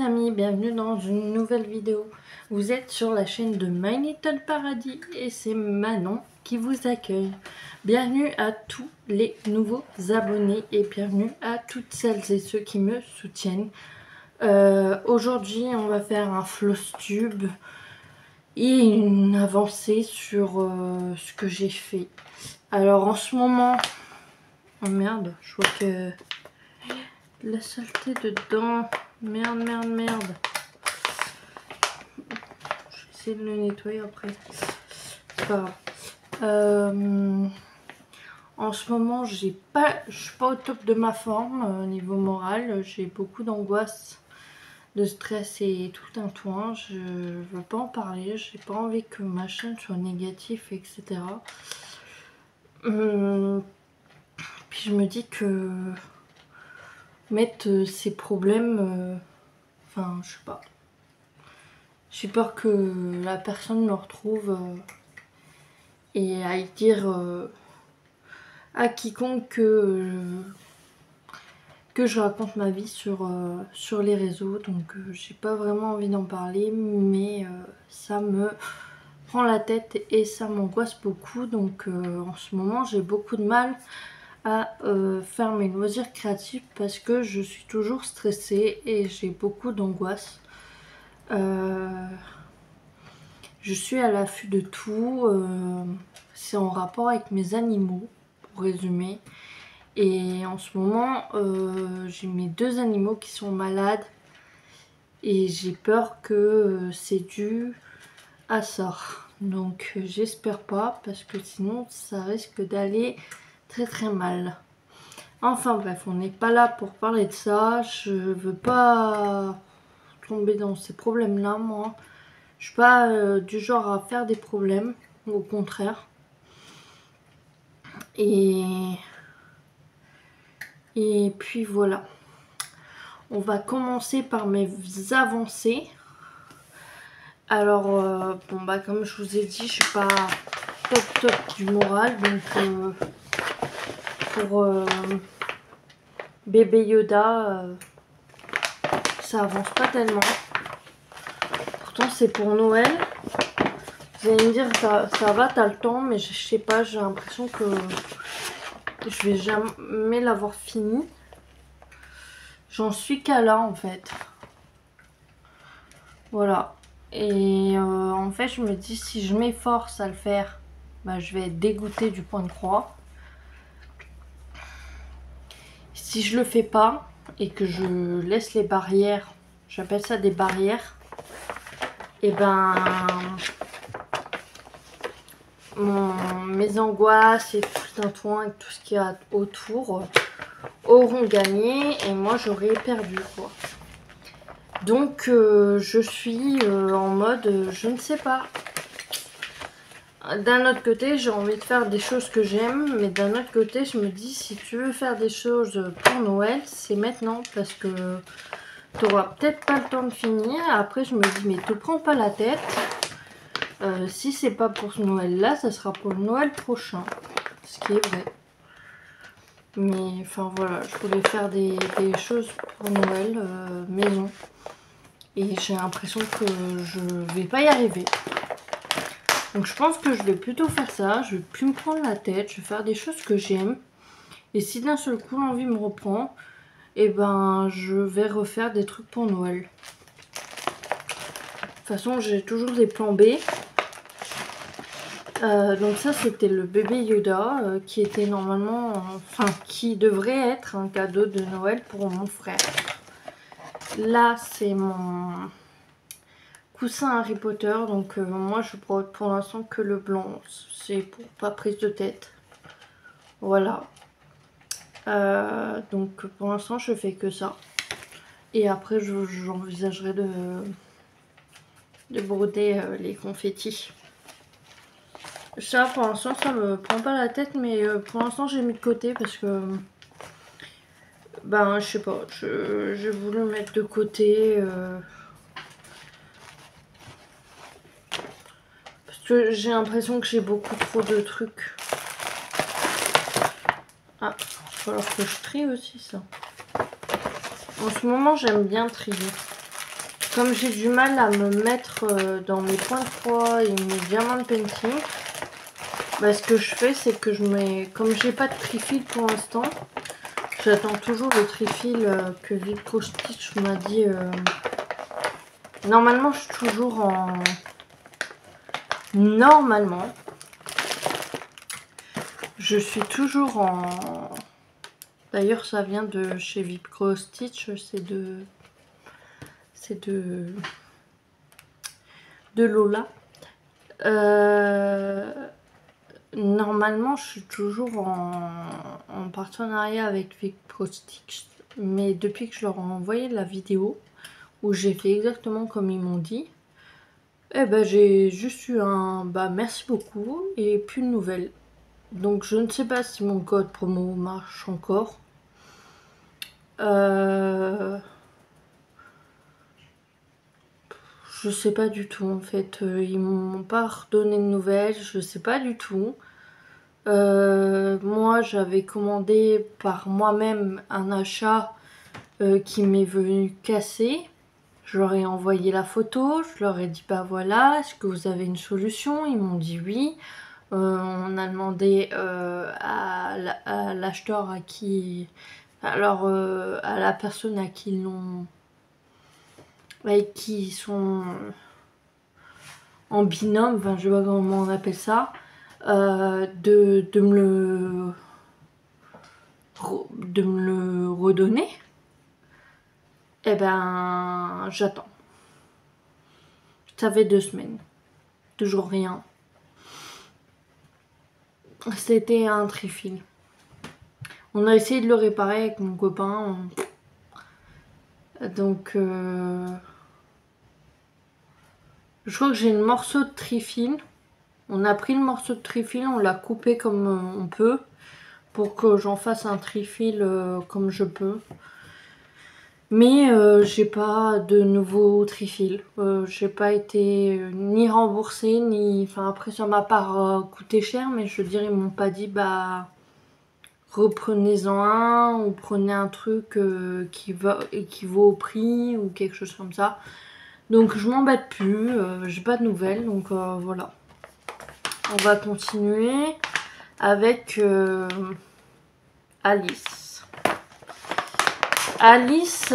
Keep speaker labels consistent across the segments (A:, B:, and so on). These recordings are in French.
A: amis, bienvenue dans une nouvelle vidéo. Vous êtes sur la chaîne de My Little Paradis et c'est Manon qui vous accueille. Bienvenue à tous les nouveaux abonnés et bienvenue à toutes celles et ceux qui me soutiennent. Aujourd'hui, on va faire un floss tube et une avancée sur ce que j'ai fait. Alors en ce moment... Oh merde, je vois que... la saleté dedans. Merde. Je vais essayer de le nettoyer après. C'est pas grave. En ce moment, je suis pas au top de ma forme au niveau moral. J'ai beaucoup d'angoisse, de stress et tout un toin. Je veux pas en parler. J'ai pas envie que ma chaîne soit négative, etc. Puis je me dis que mettre ces problèmes, enfin, je sais pas. J'ai peur que la personne me retrouve et aille dire à quiconque que je raconte ma vie sur les réseaux. Donc j'ai pas vraiment envie d'en parler, mais ça me prend la tête et ça m'angoisse beaucoup. Donc en ce moment j'ai beaucoup de mal à faire mes loisirs créatifs parce que je suis toujours stressée et j'ai beaucoup d'angoisse. Je suis à l'affût de tout, c'est en rapport avec mes animaux, pour résumer. Et en ce moment, j'ai mes 2 animaux qui sont malades et j'ai peur que c'est dû à ça. Donc j'espère pas parce que sinon ça risque d'aller très mal. Enfin bref, on n'est pas là pour parler de ça, je veux pas tomber dans ces problèmes là moi. Je suis pas du genre à faire des problèmes, au contraire. Et puis voilà. On va commencer par mes avancées. Alors, bon bah comme je vous ai dit, je suis pas top du moral. Donc pour bébé Yoda, ça avance pas tellement. Pourtant c'est pour Noël. Vous allez me dire ça va, t'as le temps, mais je sais pas, j'ai l'impression que je vais jamais l'avoir fini. J'en suis qu'à là en fait. Voilà. Et en fait je me dis si je m'efforce à le faire, bah, je vais être dégoûtée du point de croix. Si je le fais pas et que je laisse les barrières, j'appelle ça des barrières, et ben mes angoisses et tout un toin et tout ce qu'il y a autour auront gagné et moi j'aurai perdu quoi. Donc je suis en mode je ne sais pas. D'un autre côté j'ai envie de faire des choses que j'aime, mais d'un autre côté je me dis si tu veux faire des choses pour Noël c'est maintenant parce que tu n'auras peut-être pas le temps de finir. Après je me dis mais te prends pas la tête. Si c'est pas pour ce Noël là, ça sera pour le Noël prochain. Ce qui est vrai. Mais enfin voilà, je voulais faire des choses pour Noël maison. Et j'ai l'impression que je vais pas y arriver. Donc je pense que je vais plutôt faire ça. Je vais plus me prendre la tête. Je vais faire des choses que j'aime. Et si d'un seul coup l'envie me reprend, et ben je vais refaire des trucs pour Noël. De toute façon j'ai toujours des plans B. Donc ça c'était le bébé Yoda qui était normalement, enfin qui devrait être un cadeau de Noël pour mon frère. Là c'est mon coussin Harry Potter, donc moi je prends pour l'instant que le blanc, c'est pour pas prise de tête. Voilà. Donc pour l'instant je fais que ça. Et après j'envisagerai de broder les confettis. Ça pour l'instant ça me prend pas la tête, mais pour l'instant j'ai mis de côté parce que ben je sais pas, j'ai voulu le mettre de côté parce que j'ai l'impression que j'ai beaucoup trop de trucs. Ah, il va falloir que je trie aussi ça. En ce moment j'aime bien trier. comme j'ai du mal à me mettre dans mes points de croix et mes diamants de painting, bah, ce que je fais, c'est que je mets, comme j'ai pas de trifil pour l'instant, j'attends toujours le trifil que Vicro Stitch m'a dit. Normalement, je suis toujours en... Normalement, je suis toujours en... D'ailleurs, ça vient de chez Vicro Stitch, c'est de Lola. Normalement, je suis toujours en partenariat avec Vicro Stitch, mais depuis que je leur ai envoyé la vidéo où j'ai fait exactement comme ils m'ont dit, eh ben j'ai juste eu un merci beaucoup et plus de nouvelles. Donc je ne sais pas si mon code promo marche encore. Je sais pas du tout en fait. Ils m'ont pas redonné de nouvelles. Je sais pas du tout. Moi j'avais commandé par moi-même un achat qui m'est venu casser. Je leur ai envoyé la photo. Je leur ai dit bah voilà, est-ce que vous avez une solution? Ils m'ont dit oui. On a demandé à l'acheteur à qui... Alors, à la personne à qui ils l'ont... Avec qui ils sont en binôme, enfin je sais pas comment on appelle ça, de me le redonner. Eh ben, j'attends. Ça fait 2 semaines. Toujours rien. C'était un trifil. On a essayé de le réparer avec mon copain. Donc, je crois que j'ai une morceau de trifil. On a pris le morceau de trifil, on l'a coupé comme on peut pour que j'en fasse un trifil comme je peux. Mais j'ai pas de nouveau trifil. J'ai pas été ni remboursée, ni... Enfin après ça m'a pas coûté cher, mais je veux dire ils m'ont pas dit bah reprenez-en un ou prenez un truc qui équivaut au prix ou quelque chose comme ça. Donc je m'embête plus, j'ai pas de nouvelles, donc voilà. On va continuer avec Alice. Alice,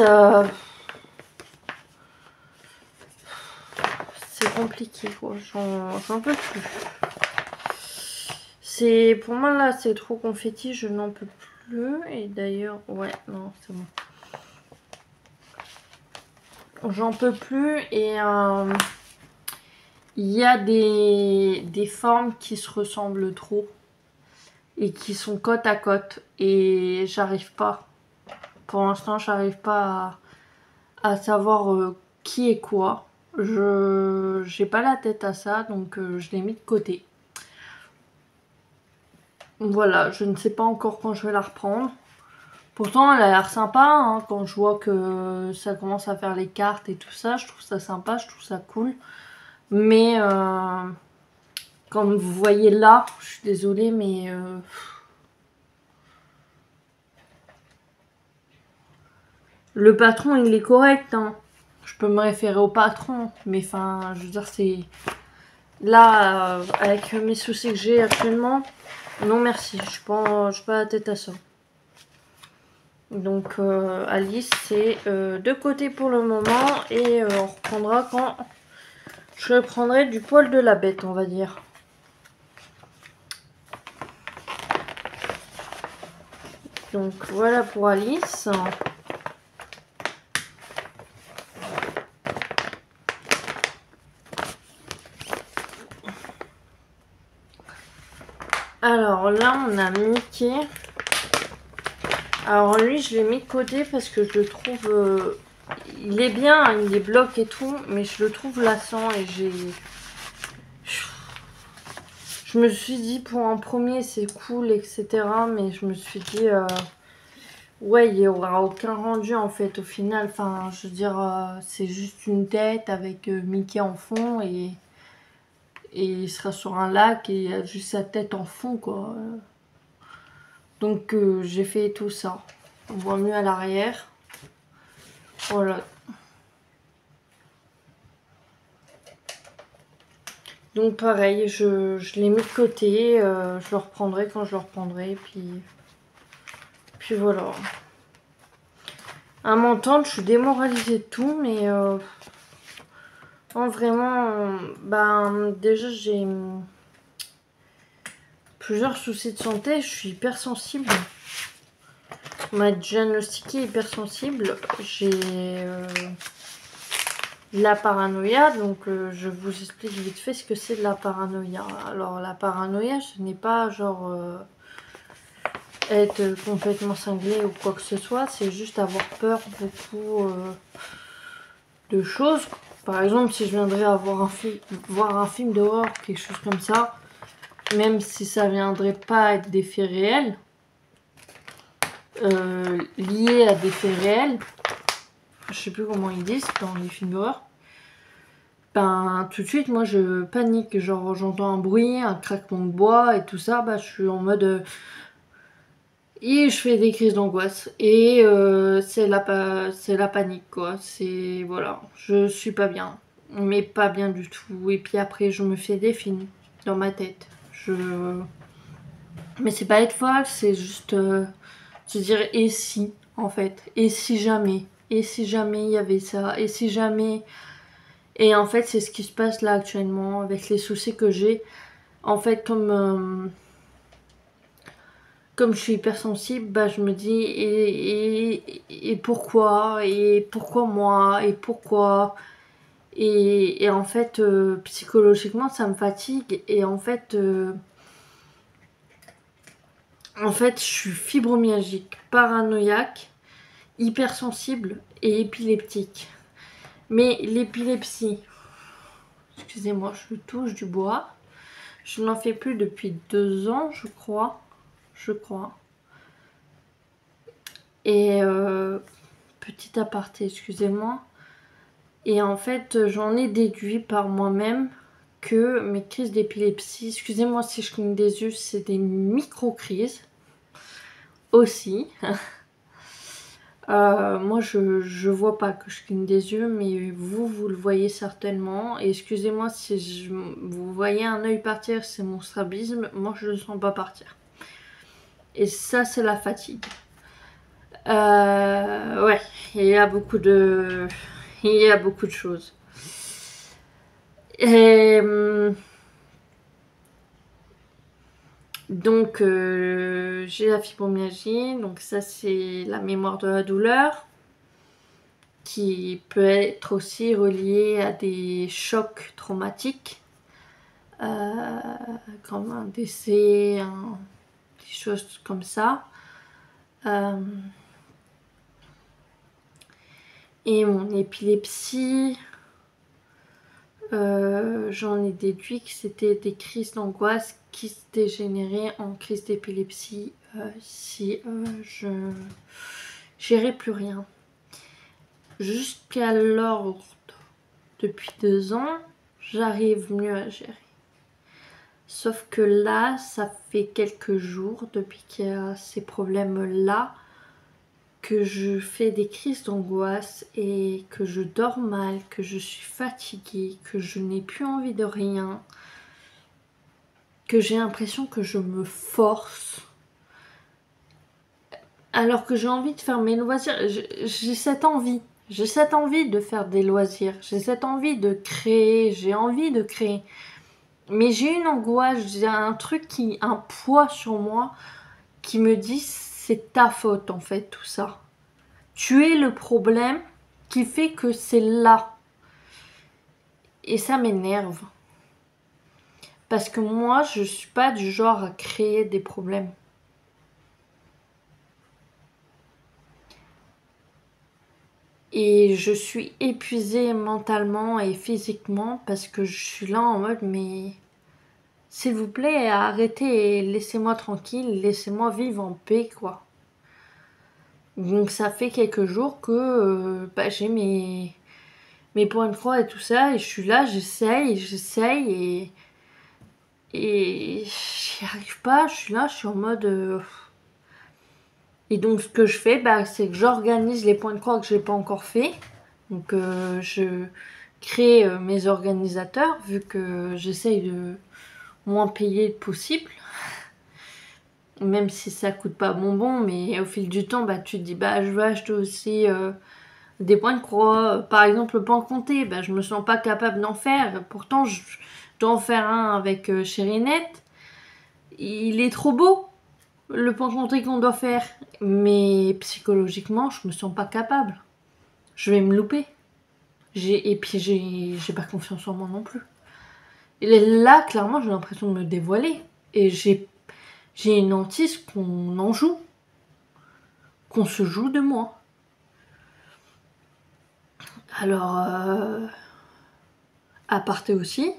A: c'est compliqué quoi, j'en peux plus. C'est pour moi là, c'est trop confetti, je n'en peux plus. Et d'ailleurs, ouais, non, c'est bon. J'en peux plus et il y a des formes qui se ressemblent trop et qui sont côte à côte et j'arrive pas. Pour l'instant, j'arrive pas à savoir qui est quoi. Je j'ai pas la tête à ça, donc je l'ai mis de côté. Voilà, je ne sais pas encore quand je vais la reprendre. Pourtant, elle a l'air sympa, hein, quand je vois que ça commence à faire les cartes et tout ça. Je trouve ça sympa, je trouve ça cool. Mais, comme vous voyez là, je suis désolée, mais... le patron, il est correct, hein. Je peux me référer au patron, mais enfin, je veux dire, c'est... Là, avec mes soucis que j'ai actuellement, non merci, je suis pas la tête à ça. Donc Alice, c'est de côté pour le moment et on reprendra quand je reprendrai du poil de la bête, on va dire. Donc voilà pour Alice. Alors là, on a Mickey. Alors lui, je l'ai mis de côté parce que je le trouve... il est bien, hein, il est bloc et tout, mais je le trouve lassant et j'ai... Je me suis dit pour un premier c'est cool, etc. Mais je me suis dit... ouais, il n'y aura aucun rendu en fait au final. Enfin, je veux dire, c'est juste une tête avec Mickey en fond et il sera sur un lac et il a juste sa tête en fond quoi. Donc j'ai fait tout ça. On voit mieux à l'arrière. Voilà. Donc pareil, je l'ai mis de côté, je le reprendrai quand je le reprendrai, puis voilà. À m'entendre, je suis démoralisée de tout, mais non, vraiment, ben déjà j'ai plusieurs soucis de santé, je suis hypersensible. On m'a diagnostiqué hypersensible, j'ai de la paranoïa, donc je vous explique vite fait ce que c'est de la paranoïa. Alors la paranoïa, ce n'est pas genre être complètement cinglé ou quoi que ce soit, c'est juste avoir peur beaucoup de choses. Par exemple, si je viendrais voir un film d'horreur, quelque chose comme ça, même si ça viendrait pas être des faits réels, liés à des faits réels, je sais plus comment ils disent dans les films d'horreur, ben tout de suite moi je panique, genre j'entends un bruit, un craquement de bois et tout ça, bah je suis en mode et je fais des crises d'angoisse et c'est la panique quoi, c'est voilà, je suis pas bien, mais pas bien du tout, et puis après je me fais des films dans ma tête, mais c'est pas être folle, c'est juste se dire et si en fait, et si jamais il y avait ça, et si jamais. Et en fait, c'est ce qui se passe là actuellement avec les soucis que j'ai. En fait, comme je suis hypersensible, bah, je me dis et pourquoi, et pourquoi moi, et pourquoi. Et en fait, psychologiquement, ça me fatigue. Et en fait, je suis fibromyalgique, paranoïaque, hypersensible et épileptique. Mais l'épilepsie, excusez-moi, je touche du bois. Je n'en fais plus depuis 2 ans, je crois. Et petit aparté, excusez-moi. Et en fait, j'en ai déduit par moi-même que mes crises d'épilepsie, excusez-moi si je cligne des yeux, c'est des micro-crises aussi. Moi, je vois pas que je cligne des yeux, mais vous le voyez certainement. Et excusez-moi si vous voyez un œil partir, c'est mon strabisme. Moi, je le sens pas partir. Et ça, c'est la fatigue. Ouais, il y a beaucoup de choses. Et donc, j'ai la fibromyalgie, donc ça c'est la mémoire de la douleur, qui peut être aussi reliée à des chocs traumatiques, comme un décès, des choses comme ça. Et mon épilepsie, j'en ai déduit que c'était des crises d'angoisse qui se dégénéraient en crise d'épilepsie si je gérais plus rien. Jusqu'alors, depuis 2 ans, j'arrive mieux à gérer. Sauf que là, ça fait quelques jours, depuis qu'il y a ces problèmes-là, que je fais des crises d'angoisse et que je dors mal, que je suis fatiguée, que je n'ai plus envie de rien, que j'ai l'impression que je me force alors que j'ai envie de faire mes loisirs. J'ai cette envie de faire des loisirs, j'ai cette envie de créer, j'ai envie de créer, mais j'ai une angoisse, j'ai un poids sur moi qui me dit c'est ta faute en fait tout ça. Tu es le problème qui fait que c'est là. Et ça m'énerve. Parce que moi, je suis pas du genre à créer des problèmes. Et je suis épuisée mentalement et physiquement parce que je suis là en mode mais s'il vous plaît, arrêtez et laissez-moi tranquille, laissez-moi vivre en paix quoi. Donc ça fait quelques jours que j'ai mes points de croix et tout ça, et je suis là, j'essaye et j'y arrive pas, je suis là, je suis en mode et donc ce que je fais, c'est que j'organise les points de croix que j'ai pas encore fait. Donc je créer mes organisateurs, vu que j'essaye de moins payer possible. Même si ça coûte pas bonbon, mais au fil du temps, bah, tu te dis, bah, je veux acheter aussi des points de croix. Par exemple, le pan comté, bah, je me sens pas capable d'en faire. Pourtant, je dois en faire un avec Chérinette. Il est trop beau, le pan comté qu'on doit faire. Mais psychologiquement, je me sens pas capable. Je vais me louper. Et puis, j'ai pas confiance en moi non plus. Et là, clairement, j'ai l'impression de me dévoiler. Et j'ai une hantise qu'on en joue. Qu'on se joue de moi. Alors, à parté aussi,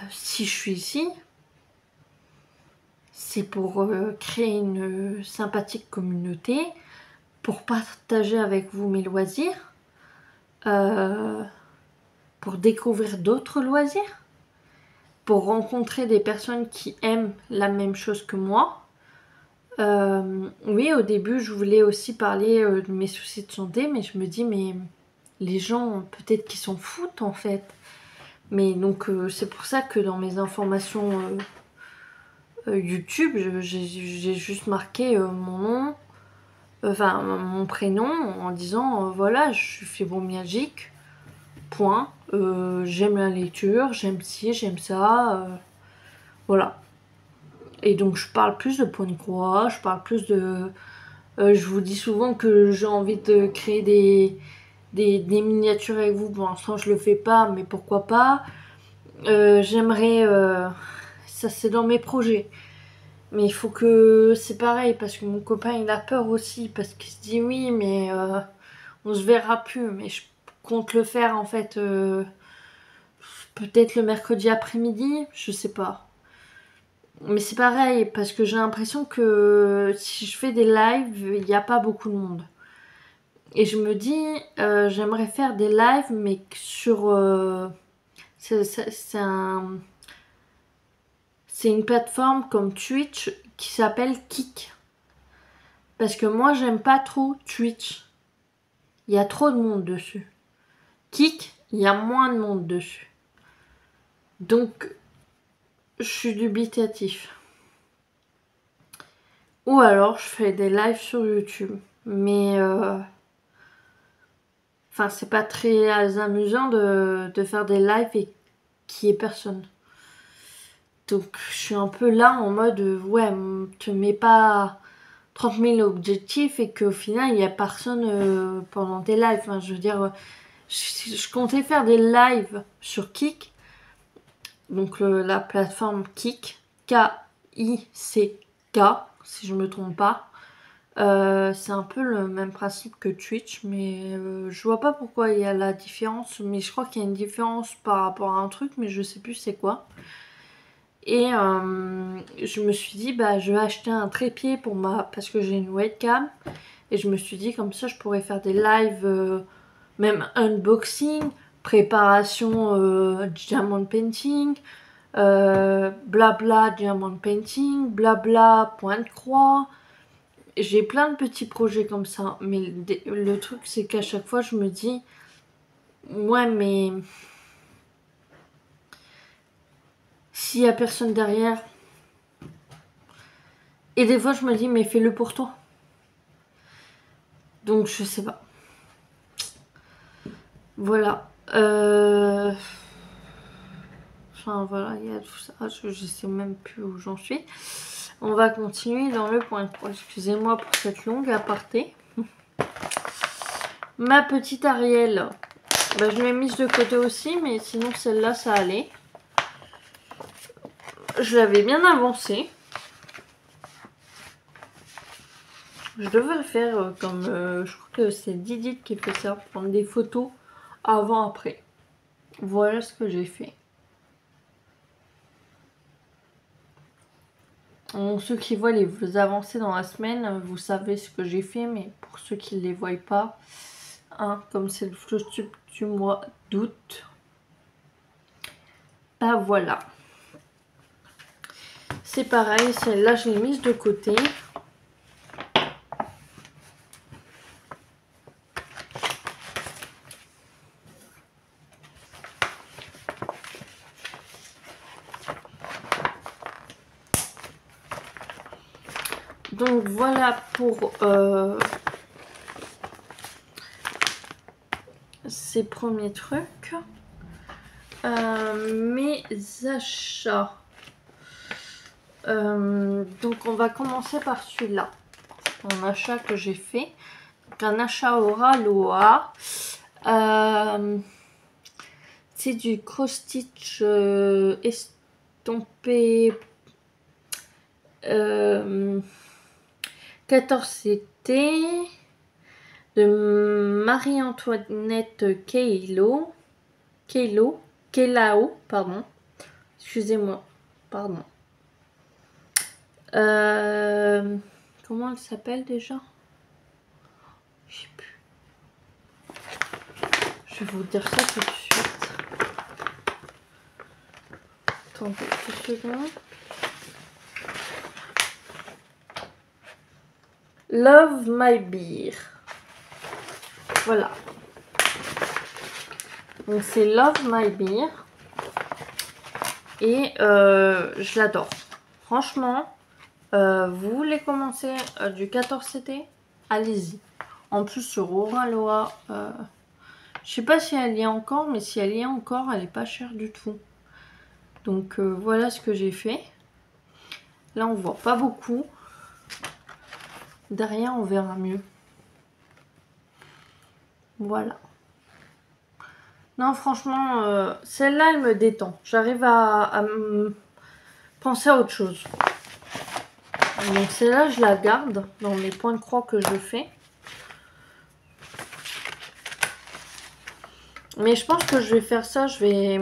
A: si je suis ici, c'est pour créer une sympathique communauté, pour partager avec vous mes loisirs, pour découvrir d'autres loisirs, pour rencontrer des personnes qui aiment la même chose que moi. Oui, au début, je voulais aussi parler de mes soucis de santé, mais je me dis, mais les gens, peut-être qu'ils s'en foutent en fait. Mais donc, c'est pour ça que dans mes informations YouTube, j'ai juste marqué mon nom, enfin mon prénom, en disant voilà, je suis fibromyalgique, point. J'aime la lecture, j'aime ci, j'aime ça, voilà. Et donc, je parle plus de point de croix, je parle plus de. Je vous dis souvent que j'ai envie de créer des miniatures avec vous. Pour l'instant, je le fais pas, mais pourquoi pas. J'aimerais. Ça, c'est dans mes projets. Mais il faut que. C'est pareil, parce que mon copain, il a peur aussi. Parce qu'il se dit oui, mais on se verra plus. Mais je compte le faire, en fait. Peut-être le mercredi après-midi. Je sais pas. Mais c'est pareil, parce que j'ai l'impression que si je fais des lives, il n'y a pas beaucoup de monde. Et je me dis, j'aimerais faire des lives, mais sur. C'est une plateforme comme Twitch qui s'appelle Kick. Parce que moi, j'aime pas trop Twitch. Il y a trop de monde dessus. Kick, il y a moins de monde dessus. Donc, je suis dubitatif. Ou alors, je fais des lives sur YouTube. Mais. Enfin, c'est pas très amusant de faire des lives et qu'il y ait personne. Donc, je suis un peu là en mode, ouais, te mets pas 30 000 objectifs et qu'au final, il n'y a personne pendant tes lives. Enfin, je veux dire, je comptais faire des lives sur Kick, donc la plateforme Kick, K-I-C-K, si je me trompe pas. C'est un peu le même principe que Twitch, mais je vois pas pourquoi il y a la différence. Mais je crois qu'il y a une différence par rapport à un truc, mais je sais plus c'est quoi. Et je me suis dit, bah, je vais acheter un trépied parce que j'ai une webcam. Et je me suis dit, comme ça, je pourrais faire des lives, même unboxing, préparation diamond painting, blabla diamond painting, blabla point de croix. J'ai plein de petits projets comme ça. Mais le truc, c'est qu'à chaque fois, je me dis, ouais, mais s'il y a personne derrière. Et des fois, je me dis, mais fais-le pour toi. Donc, je sais pas. Voilà. Enfin, voilà, il y a tout ça. Je sais même plus où j'en suis. On va continuer dans le point de croix. Excusez-moi pour cette longue aparté. Ma petite Ariel. Bah, je l'ai mise de côté aussi, mais sinon, celle-là, ça allait. Je l'avais bien avancée. Je devrais faire comme... je crois que c'est Didit qui fait ça. Prendre des photos avant-après. Voilà ce que j'ai fait. Bon, ceux qui voient les avancées dans la semaine, vous savez ce que j'ai fait. Mais pour ceux qui ne les voient pas, hein, comme c'est le flotube du mois d'août. Bah voilà. C'est pareil, celle-là, je l'ai mise de côté. Donc voilà pour ces premiers trucs. Mes achats. Donc on va commencer par celui-là. Un achat que j'ai fait. Donc, un achat Aura Loa. C'est du cross-stitch estampé 14CT de Marie-Antoinette Keilao, pardon. Excusez-moi, pardon. Comment elle s'appelle déjà? Je sais plus. Je vais vous dire ça tout de suite. Attendez 2 secondes. Love My Beer. Voilà. Donc c'est Love My Beer. Et je l'adore. Franchement, vous voulez commencer du 14CT? Allez-y. En plus sur Aura Loa, je sais pas si elle y est encore, mais si elle y est encore, elle est pas chère du tout. Donc voilà ce que j'ai fait. Là on voit pas beaucoup. Derrière on verra mieux. Voilà. Non franchement, celle-là elle me détend. J'arrive à penser à autre chose. Donc celle-là je la garde dans mes points de croix que je fais. Mais je pense que je vais faire ça, je vais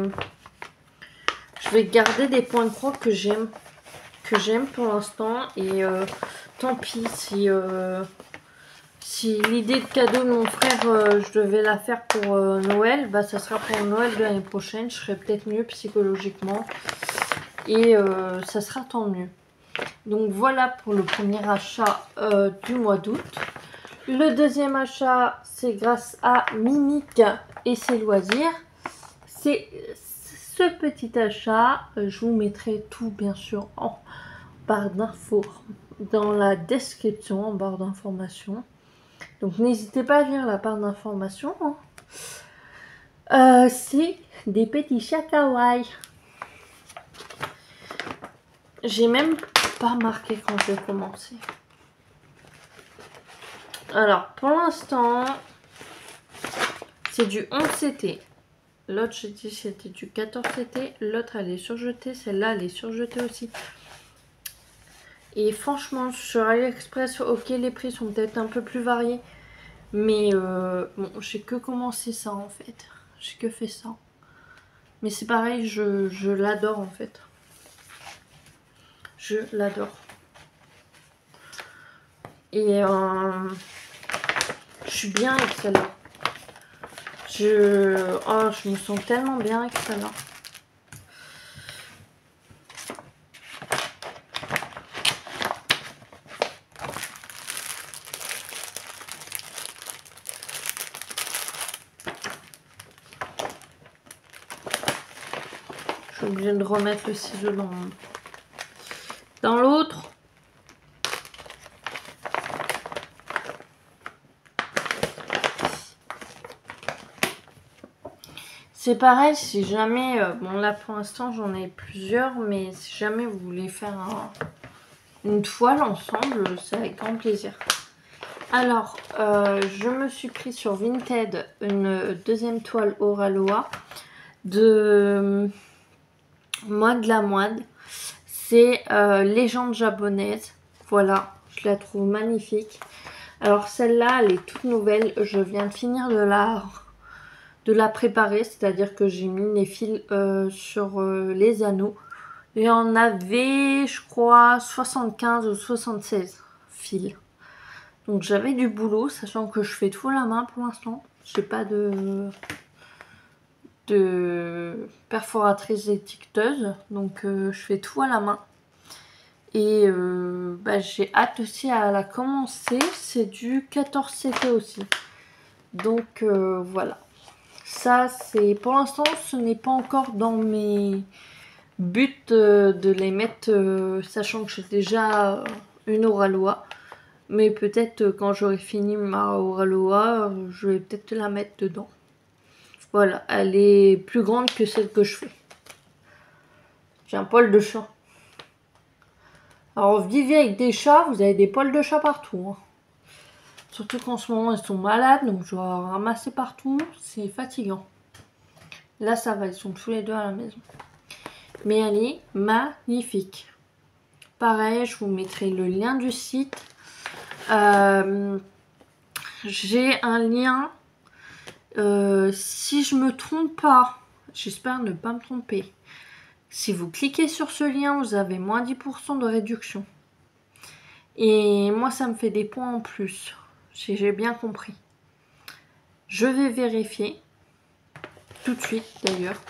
A: garder des points de croix que j'aime pour l'instant. Et tant pis si l'idée de cadeau de mon frère, je devais la faire pour Noël, bah ça sera pour Noël de l'année prochaine. Je serai peut-être mieux psychologiquement. Et ça sera tant mieux. Donc voilà pour le premier achat du mois d'août. Le deuxième achat, c'est grâce à Mimic et ses loisirs. C'est ce petit achat. Je vous mettrai tout bien sûr en barre d'infos, dans la description, en barre d'informations. Donc n'hésitez pas à lire la barre d'informations. C'est des petits chats kawaii. J'ai même pas marqué quand j'ai commencé. Alors pour l'instant, c'est du 11CT. L'autre, j'ai dit c'était du 14CT. L'autre, elle est surjetée. Celle-là, elle est surjetée aussi. Et franchement, sur AliExpress, ok, les prix sont peut-être un peu plus variés. Mais bon, j'ai que commencé ça en fait. J'ai que fait ça. Mais c'est pareil, je l'adore en fait. Je l'adore. Et je suis bien avec celle-là. Je me sens tellement bien avec celle-là. Je suis obligée de remettre le ciseau dans l'autre. C'est pareil, si jamais, bon là pour l'instant j'en ai plusieurs, mais si jamais vous voulez faire une toile ensemble, c'est avec grand plaisir. Alors, je me suis pris sur Vinted une deuxième toile Aura Loa de Moine de la Moine. C'est Légende japonaise. Voilà, je la trouve magnifique. Alors celle-là, elle est toute nouvelle. Je viens de finir de la préparer, c'est-à-dire que j'ai mis les fils sur les anneaux. Et on avait, je crois, 75 ou 76 fils. Donc j'avais du boulot, sachant que je fais tout à la main pour l'instant. J'ai pas de perforatrice étiqueteuse, donc je fais tout à la main. Et bah, j'ai hâte aussi à la commencer. C'est du 14CT aussi. Donc voilà. Ça, c'est pour l'instant, ce n'est pas encore dans mes buts de les mettre, sachant que j'ai déjà une Oraloa. Mais peut-être quand j'aurai fini ma Oraloa, je vais peut-être la mettre dedans. Voilà, elle est plus grande que celle que je fais. J'ai un poil de chat. Alors, vivez avec des chats, vous avez des poils de chat partout. Hein. Surtout qu'en ce moment, ils sont malades, donc je dois ramasser partout. C'est fatigant. Là, ça va, ils sont tous les deux à la maison. Mais elle est magnifique. Pareil, je vous mettrai le lien du site. J'ai un lien. Si je me trompe pas, j'espère ne pas me tromper. Si vous cliquez sur ce lien, vous avez moins 10% de réduction. Et moi, ça me fait des points en plus. J'ai bien compris. Je vais vérifier. Tout de suite, d'ailleurs.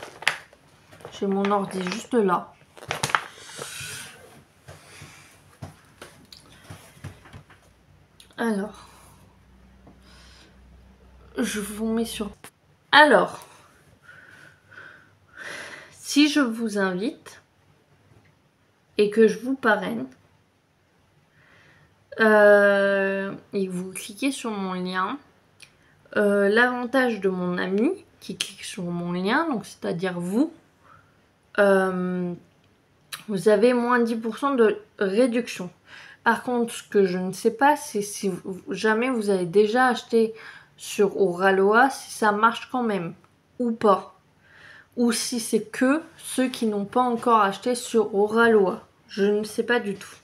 A: J'ai mon ordi juste là. Alors. Je vous mets sur... Alors. Si je vous invite et que je vous parraine, et vous cliquez sur mon lien, l'avantage de mon ami qui clique sur mon lien, donc c'est-à-dire vous, vous avez moins 10% de réduction. Par contre, ce que je ne sais pas, c'est si jamais vous avez déjà acheté sur Oraloa, si ça marche quand même ou pas. Ou si c'est que ceux qui n'ont pas encore acheté sur Oraloa. Je ne sais pas du tout.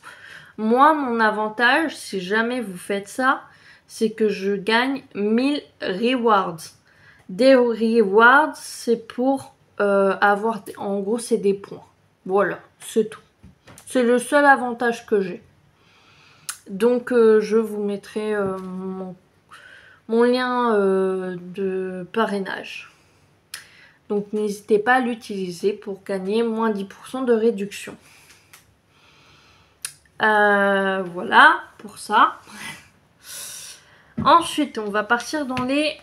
A: Moi, mon avantage, si jamais vous faites ça, c'est que je gagne 1000 rewards. Des rewards, c'est pour avoir... En gros, c'est des points. Voilà, c'est tout. C'est le seul avantage que j'ai. Donc, je vous mettrai mon lien de parrainage. Donc n'hésitez pas à l'utiliser pour gagner moins 10% de réduction. Voilà pour ça. Ensuite, on va partir dans les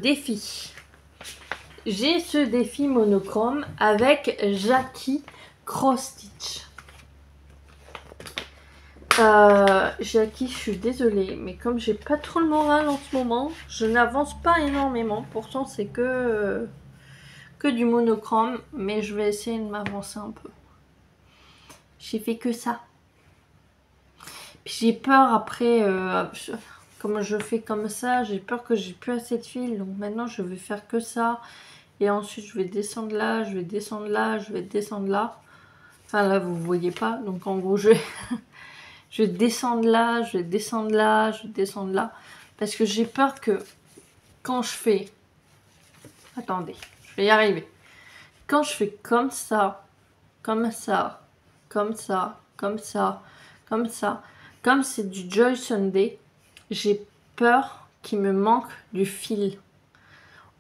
A: défis. J'ai ce défi monochrome avec Jackie Cross Stitch. Jackie, je suis désolée, mais comme j'ai pas trop le moral en ce moment, je n'avance pas énormément. Pourtant, c'est que du monochrome, mais je vais essayer de m'avancer un peu. J'ai fait que ça. Puis j'ai peur après, comme je fais comme ça, j'ai peur que j'ai plus assez de fil. Donc maintenant, je vais faire que ça. Et ensuite, je vais descendre là, je vais descendre là, je vais descendre là. Enfin là, vous voyez pas. Donc en gros, je vais descendre là, je vais descendre là, je vais descendre là. Parce que j'ai peur que quand je fais... Attendez, je vais y arriver. Quand je fais comme ça, comme ça, comme ça, comme ça, comme ça, comme c'est du Joy Sunday, j'ai peur qu'il me manque du fil.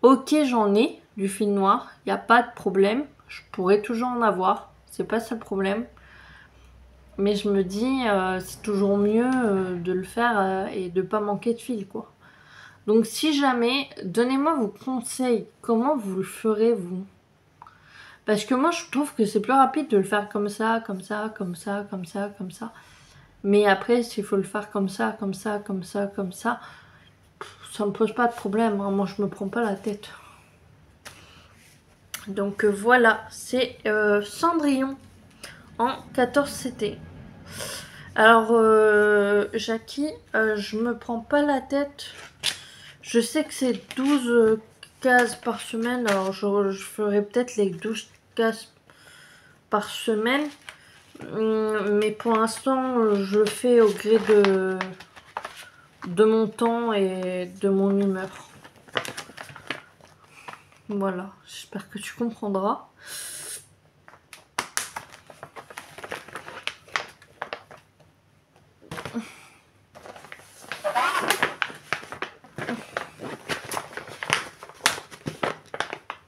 A: Ok, j'en ai du fil noir, il n'y a pas de problème, je pourrais toujours en avoir, c'est pas ça le problème. Mais je me dis, c'est toujours mieux de le faire et de pas manquer de fil, quoi. Donc si jamais, donnez-moi vos conseils, comment vous le ferez, vous? Parce que moi, je trouve que c'est plus rapide de le faire comme ça, comme ça, comme ça, comme ça, comme ça. Mais après, s'il faut le faire comme ça, comme ça, comme ça, comme ça, ça me pose pas de problème. Hein. Moi, je me prends pas la tête. Donc voilà, c'est Cendrillon en 14 CT. Alors, Jackie, je me prends pas la tête. Je sais que c'est 12 cases par semaine. Alors, je ferai peut-être les 12 cases par semaine. Mais pour l'instant, je le fais au gré de mon temps et de mon humeur. Voilà, j'espère que tu comprendras.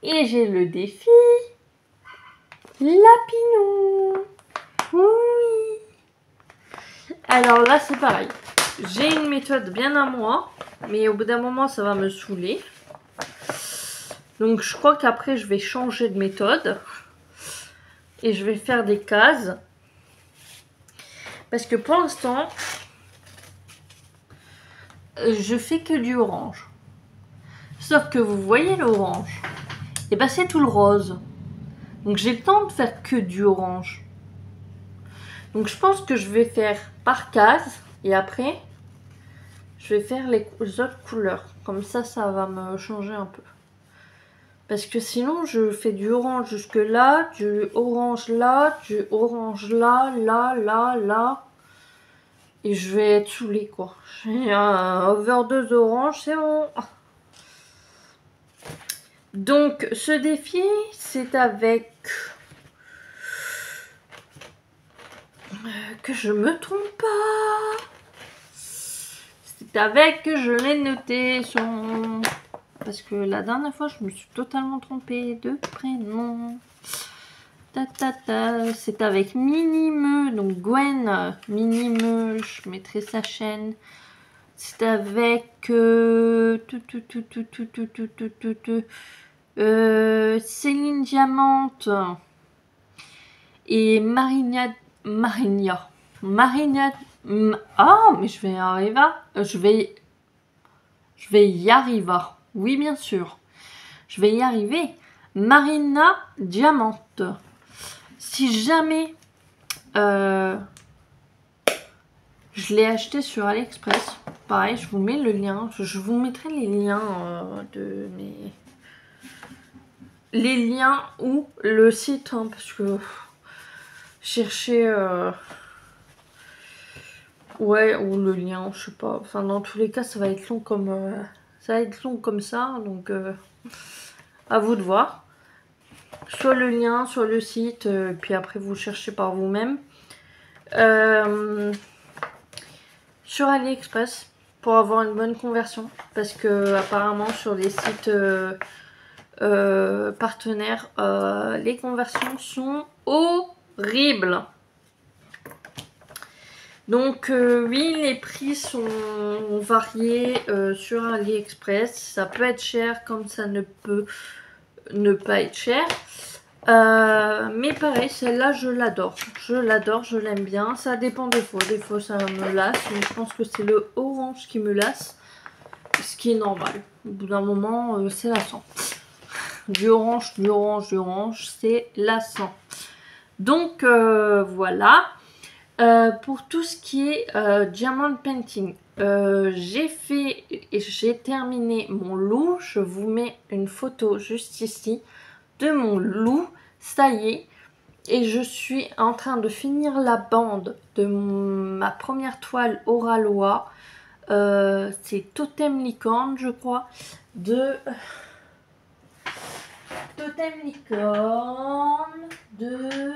A: Et j'ai le défi Lapinou. Oui. Alors là, c'est pareil. J'ai une méthode bien à moi, mais au bout d'un moment, ça va me saouler. Donc, je crois qu'après, je vais changer de méthode. Et je vais faire des cases. Parce que pour l'instant, je fais que du orange. Sauf que vous voyez l'orange, et ben c'est tout le rose. Donc j'ai le temps de faire que du orange. Donc je pense que je vais faire par case et après je vais faire les autres couleurs. Comme ça va me changer un peu. Parce que sinon je fais du orange jusque là, du orange là, du orange là, là. Et je vais être saoulée quoi. J'ai un overdose d'orange, c'est bon. Donc ce défi c'est avec... que je me trompe pas. C'est avec que je l'ai noté son... Parce que la dernière fois, je me suis totalement trompée de prénom. C'est avec Minimeux, donc Gwen Minimeux, je mettrai sa chaîne. C'est avec Céline Diamante et Marinia. Ah, mais je vais y arriver. Je vais y arriver. Oui, bien sûr. Je vais y arriver. Marina Diamante. Si jamais je l'ai acheté sur AliExpress, pareil, je vous mets le lien. Je vous mettrai les liens de mes... Les liens ou le site, hein, parce que chercher... Ouais, ou le lien, je sais pas. Enfin, dans tous les cas, ça va être long comme ça, donc à vous de voir. Soit le lien, soit le site, puis après vous cherchez par vous-même. Sur AliExpress pour avoir une bonne conversion, parce que apparemment sur les sites partenaires, les conversions sont horribles. Donc oui, les prix sont variés sur AliExpress. Ça peut être cher comme ça ne peut ne pas être cher. Mais pareil, celle-là, je l'adore. Je l'adore, je l'aime bien. Ça dépend des fois. Des fois, ça me lasse. Mais je pense que c'est le orange qui me lasse. Ce qui est normal. Au bout d'un moment, c'est lassant. Du orange, c'est lassant. Donc, voilà. Pour tout ce qui est diamond painting, j'ai terminé mon loup. Je vous mets une photo juste ici de mon loup. Ça y est, et je suis en train de finir la bande de ma première toile Oralois. C'est Totem Licorne, je crois, de Totem Licorne de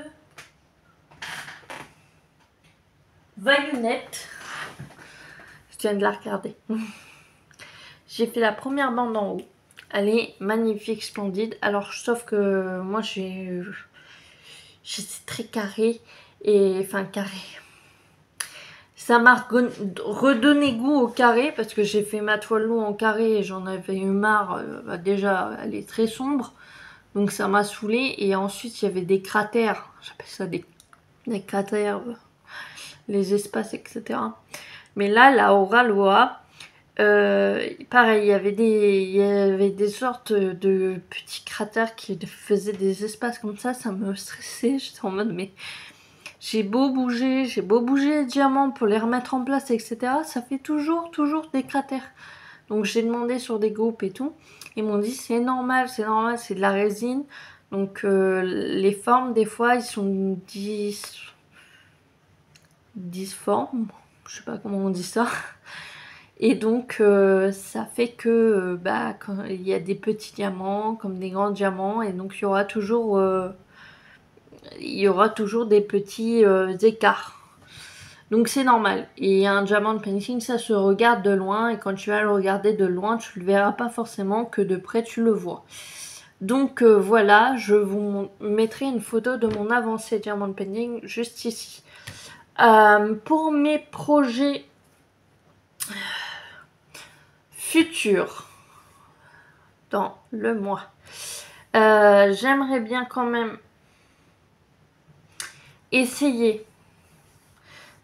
A: Vayonnette. Je viens de la regarder. J'ai fait la première bande en haut. Elle est magnifique, splendide. Alors, sauf que moi, c'est très carré. Et enfin, carré. Ça m'a redonné goût au carré. Parce que j'ai fait ma toile loup en carré. Et j'en avais eu marre. Déjà, elle est très sombre. Donc, ça m'a saoulée. Et ensuite, il y avait des cratères. J'appelle ça des cratères. Les espaces, etc. Mais là, la Oralois, pareil, il y avait des sortes de petits cratères qui faisaient des espaces comme ça me stressait. J'étais en mode, mais j'ai beau bouger les diamants pour les remettre en place, etc. Ça fait toujours des cratères. Donc j'ai demandé sur des groupes et tout. Ils m'ont dit, c'est normal, c'est de la résine. Donc les formes, des fois, ils sont disformes. Je sais pas comment on dit ça. Et donc ça fait que quand il y a des petits diamants comme des grands diamants, et donc il y aura toujours des petits écarts. Donc c'est normal. Et un diamant painting, ça se regarde de loin, et quand tu vas le regarder de loin, tu le verras pas forcément, que de près tu le vois. Donc voilà, je vous mettrai une photo de mon avancée diamant painting juste ici. Pour mes projets futurs dans le mois, j'aimerais bien quand même essayer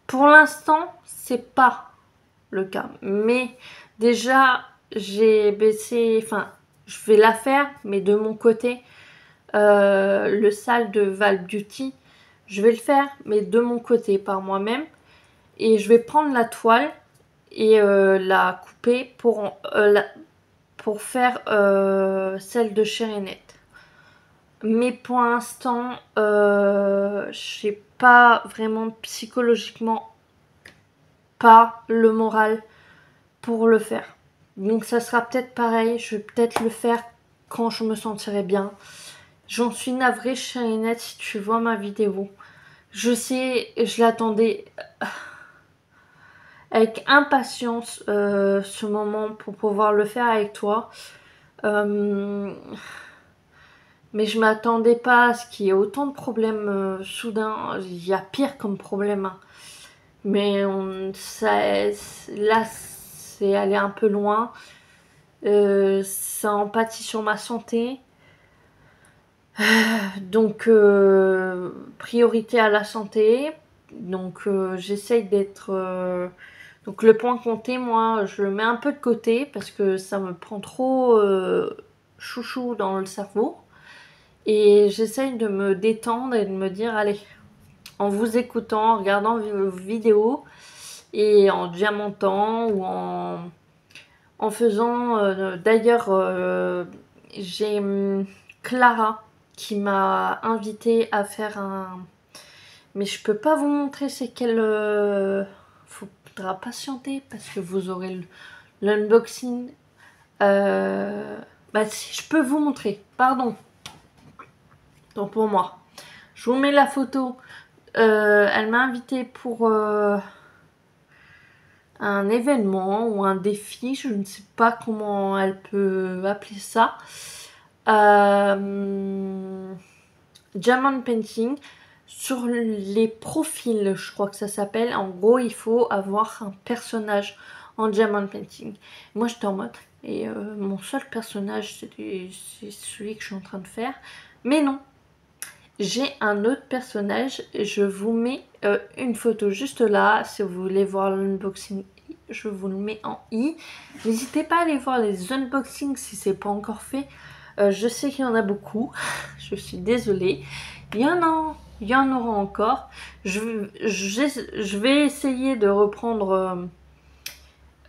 A: Pour l'instant, c'est pas le cas. Mais déjà, j'ai baissé, enfin, je vais la faire, mais de mon côté, le sale de Val Beauty, je vais le faire, mais de mon côté, par moi-même. Et je vais prendre la toile et la couper pour faire celle de Chérinette. Mais pour l'instant, j'ai pas vraiment psychologiquement pas le moral pour le faire. Donc ça sera peut-être pareil, je vais peut-être le faire quand je me sentirai bien. J'en suis navrée, Chérinette, si tu vois ma vidéo. Je sais, je l'attendais avec impatience ce moment pour pouvoir le faire avec toi. Mais je m'attendais pas à ce qu'il y ait autant de problèmes soudains. Il y a pire comme problème. Hein. Mais là, c'est allé un peu loin. Ça empathie sur ma santé. Donc, priorité à la santé. Donc, j'essaye d'être... Donc, le point compté, moi, je le mets un peu de côté parce que ça me prend trop chouchou dans le cerveau. Et j'essaye de me détendre et de me dire, allez, en vous écoutant, en regardant vos vidéos et en diamantant ou en faisant... D'ailleurs, j'ai Clara qui m'a invité à faire un... Mais je peux pas vous montrer c'est quel... Faudra patienter parce que vous aurez l'unboxing. Bah si, je peux vous montrer. Pardon. Donc pour moi. Je vous mets la photo. Elle m'a invité pour un événement ou un défi. Je ne sais pas comment elle peut appeler ça. Diamond painting. Sur les profils, je crois que ça s'appelle. En gros, il faut avoir un personnage en diamond painting. Moi, j'étais en mode... Et mon seul personnage, c'est celui que je suis en train de faire. Mais non, j'ai un autre personnage. Et je vous mets une photo juste là. Si vous voulez voir l'unboxing, je vous le mets en i. N'hésitez pas à aller voir les unboxings si c'est pas encore fait. Je sais qu'il y en a beaucoup. Je suis désolée. Il y en aura encore. Je vais essayer de reprendre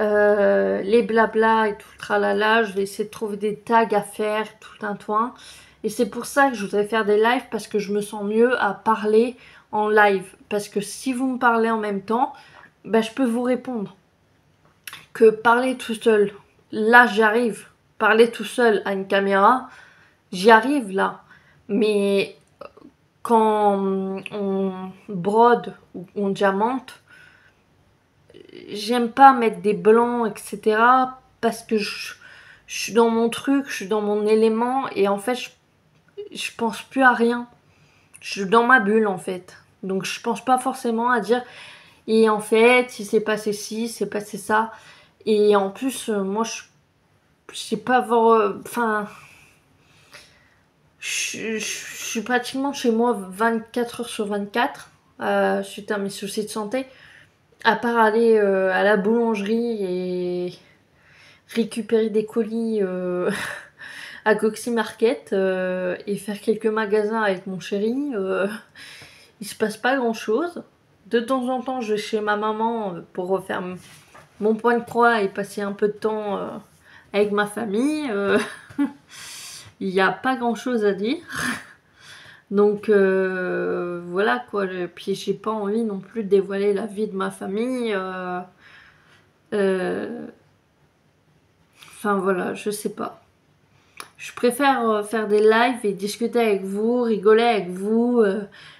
A: les blabla et tout le tralala. Je vais essayer de trouver des tags à faire, tout un toin. Et c'est pour ça que je voudrais faire des lives parce que je me sens mieux à parler en live. Parce que si vous me parlez en même temps, bah, je peux vous répondre. Que parler tout seul, là j'y arrive. Parler tout seul à une caméra, j'y arrive là. Mais quand on brode ou on diamante, j'aime pas mettre des blancs, etc. Parce que je suis dans mon truc, je suis dans mon élément et en fait, je pense plus à rien. Je suis dans ma bulle en fait. Donc je pense pas forcément à dire et en fait, il s'est passé ci, c'est passé ça. Et en plus, moi, je sais pas voir... Enfin... Je suis pratiquement chez moi 24 heures sur 24 suite à mes soucis de santé. À part aller à la boulangerie et récupérer des colis à Goxy Market et faire quelques magasins avec mon chéri, il se passe pas grand chose. De temps en temps, je vais chez ma maman pour refaire mon point de croix et passer un peu de temps avec ma famille. Il n'y a pas grand chose à dire. Donc voilà quoi. Puis j'ai pas envie non plus de dévoiler la vie de ma famille. Enfin voilà, je sais pas. Je préfère faire des lives et discuter avec vous, rigoler avec vous,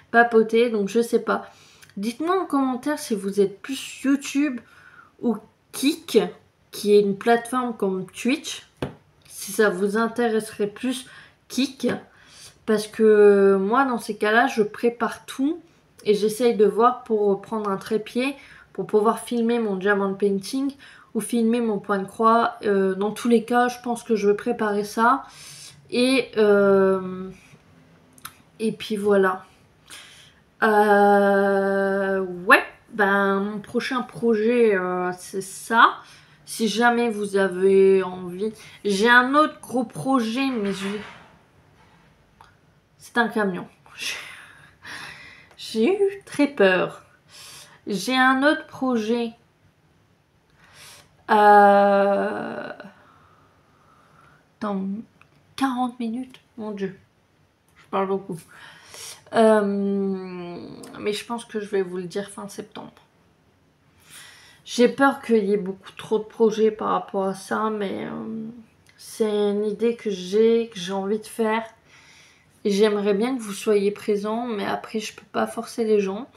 A: papoter. Donc je sais pas. Dites-moi en commentaire si vous êtes plus YouTube ou Kick, qui est une plateforme comme Twitch. Si ça vous intéresserait plus Kick. Parce que moi, dans ces cas-là, je prépare tout et j'essaye de voir pour prendre un trépied pour pouvoir filmer mon diamond painting ou filmer mon point de croix. Dans tous les cas, je pense que je vais préparer ça. Et puis voilà. Ouais, ben, mon prochain projet, c'est ça. Si jamais vous avez envie. J'ai un autre gros projet, mais c'est un camion. J'ai eu très peur. J'ai un autre projet. Dans 40 minutes. Mon Dieu. Je parle beaucoup. Mais je pense que je vais vous le dire fin septembre. J'ai peur qu'il y ait beaucoup trop de projets par rapport à ça, mais c'est une idée que j'ai envie de faire. Et j'aimerais bien que vous soyez présents, mais après je peux pas forcer les gens.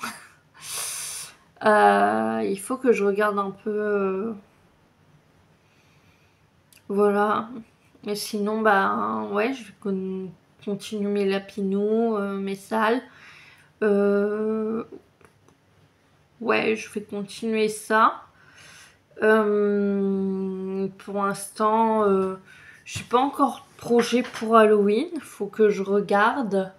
A: Il faut que je regarde un peu. Voilà. Et sinon, bah ouais, je vais continuer mes lapinous, mes salles. Ouais, je vais continuer ça. Pour l'instant, je n'ai pas encore de projet pour Halloween. Faut que je regarde.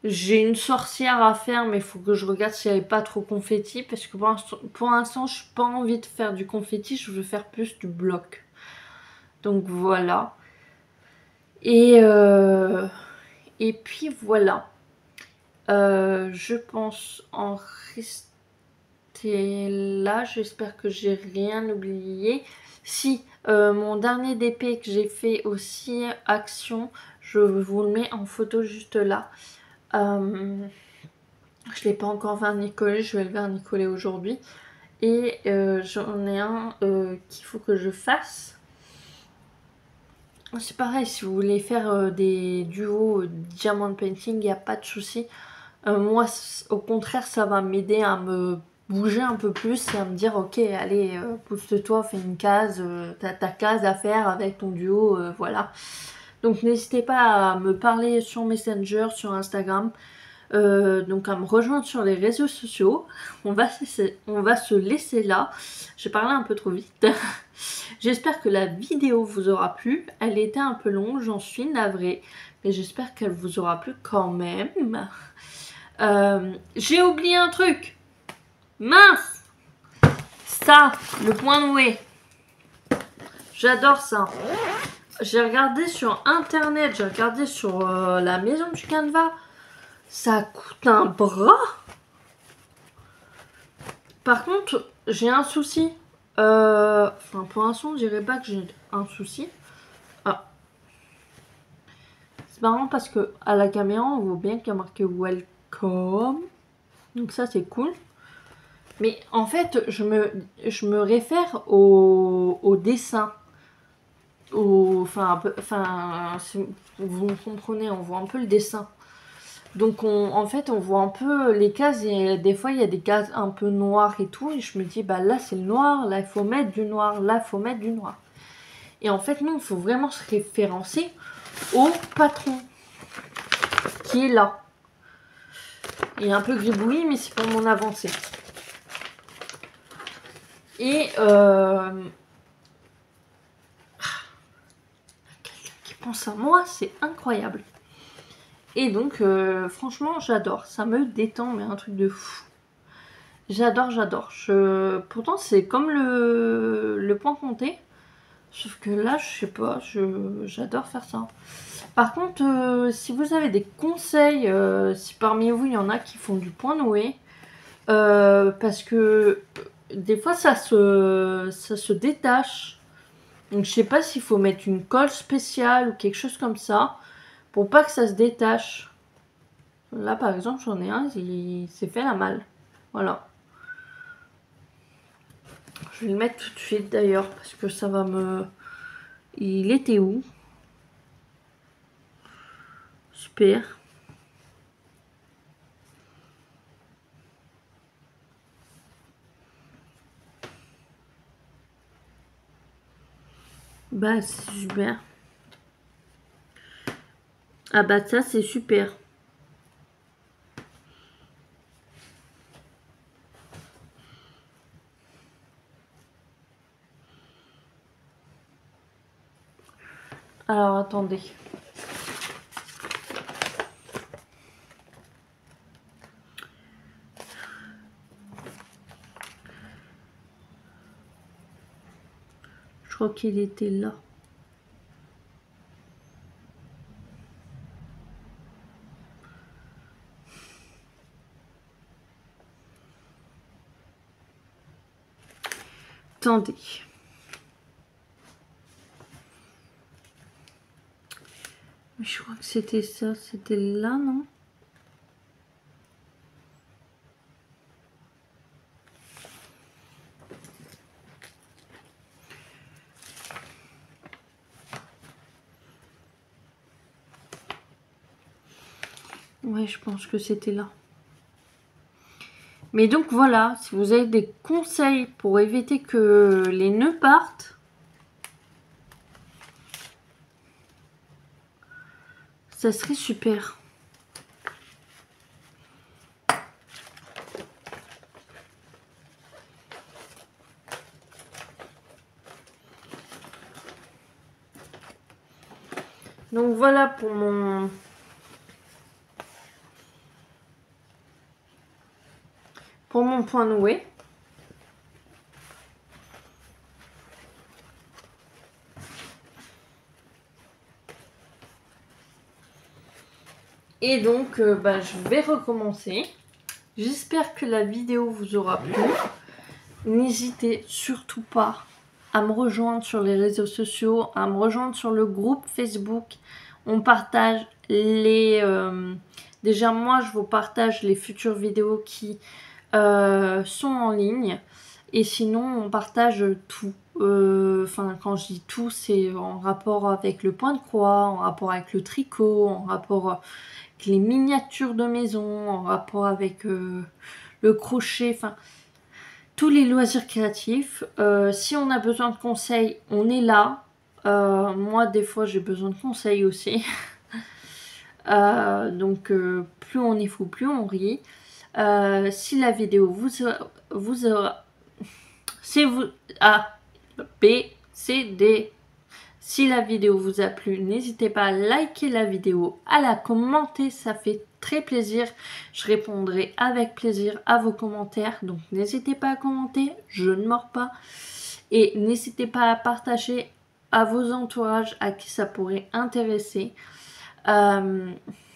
A: J'ai une sorcière à faire, mais il faut que je regarde s'il n'y avait pas trop confetti. Parce que pour l'instant, je n'ai pas envie de faire du confetti. Je veux faire plus du bloc. Donc voilà. Et puis voilà. Je pense en rester là. J'espère que j'ai rien oublié. Si, mon dernier DP que j'ai fait aussi, action, je vous le mets en photo juste là. Je l'ai pas encore vernicolé, je vais le vernicoler aujourd'hui. Et j'en ai un qu'il faut que je fasse. C'est pareil, si vous voulez faire des duos diamond painting, il n'y a pas de souci. Moi, au contraire, ça va m'aider à me bouger un peu plus et à me dire ok, allez, pousse-toi, fais une case, t'as ta case à faire avec ton duo, voilà. Donc n'hésitez pas à me parler sur Messenger, sur Instagram, donc à me rejoindre sur les réseaux sociaux. On va se laisser là. J'ai parlé un peu trop vite. J'espère que la vidéo vous aura plu. Elle était un peu longue, j'en suis navrée, mais j'espère qu'elle vous aura plu quand même. J'ai oublié un truc. Mince! Ça, le point noué. J'adore ça. J'ai regardé sur internet, j'ai regardé sur la maison du Canva. Ça coûte un bras. Par contre, j'ai un souci. Enfin, pour l'instant, je dirais pas que j'ai un souci. Ah. C'est marrant parce que à la caméra, on voit bien qu'il y a marqué Welcome. Donc ça, c'est cool. Mais en fait, je me réfère au dessin. Enfin, vous me comprenez, on voit un peu le dessin. Donc en fait, on voit un peu les cases et des fois, il y a des cases un peu noires et tout. Et je me dis, bah là, c'est le noir, là, il faut mettre du noir, là, il faut mettre du noir. Et en fait, nous, il faut vraiment se référencer au patron qui est là. Il est un peu gribouillis, mais c'est pour mon avancée. Et quelqu'un qui pense à moi, c'est incroyable. Et donc, franchement, j'adore. Ça me détend, mais un truc de fou. J'adore. Pourtant, c'est comme le point compté. Sauf que là, je sais pas, j'adore faire ça. Par contre, si vous avez des conseils, si parmi vous, il y en a qui font du point noué, parce que des fois, ça se détache. Donc, je sais pas s'il faut mettre une colle spéciale ou quelque chose comme ça, pour pas que ça se détache. Là, par exemple, j'en ai un, il s'est fait la malle. Voilà. Je vais le mettre tout de suite d'ailleurs, parce que ça va me... Il était où? Super. Bah, c'est super. Ah bah ça, c'est super. Alors, attendez. crois qu'il était là. Attendez. Je crois que c'était ça. C'était là, non? Ouais, je pense que c'était là. Mais donc voilà, si vous avez des conseils pour éviter que les nœuds partent, ça serait super. Donc voilà pour mon point noué. Et donc, je vais recommencer. J'espère que la vidéo vous aura plu. N'hésitez surtout pas à me rejoindre sur les réseaux sociaux, à me rejoindre sur le groupe Facebook. On partage les... déjà, moi, je vous partage les futures vidéos qui sont en ligne. Et sinon, on partage tout. Enfin, quand je dis tout, c'est en rapport avec le point de croix, en rapport avec le tricot, en rapport avec les miniatures de maison, en rapport avec le crochet, enfin, tous les loisirs créatifs. Si on a besoin de conseils, on est là. Moi, des fois, j'ai besoin de conseils aussi. Donc, plus on est fou, plus on rit. Si la vidéo vous aura... Si vous... A, B, C, D. Si la vidéo vous a plu, n'hésitez pas à liker la vidéo, à la commenter, ça fait très plaisir. Je répondrai avec plaisir à vos commentaires, donc n'hésitez pas à commenter, je ne mords pas. Et n'hésitez pas à partager à vos entourages à qui ça pourrait intéresser.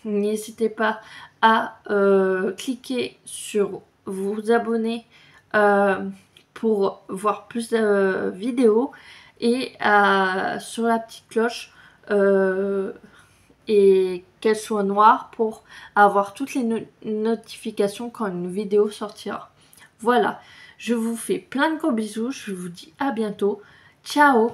A: N'hésitez pas à cliquer sur vous abonner pour voir plus de vidéos et sur la petite cloche et qu'elle soit noire pour avoir toutes les notifications quand une vidéo sortira. Voilà, je vous fais plein de gros bisous, je vous dis à bientôt, ciao.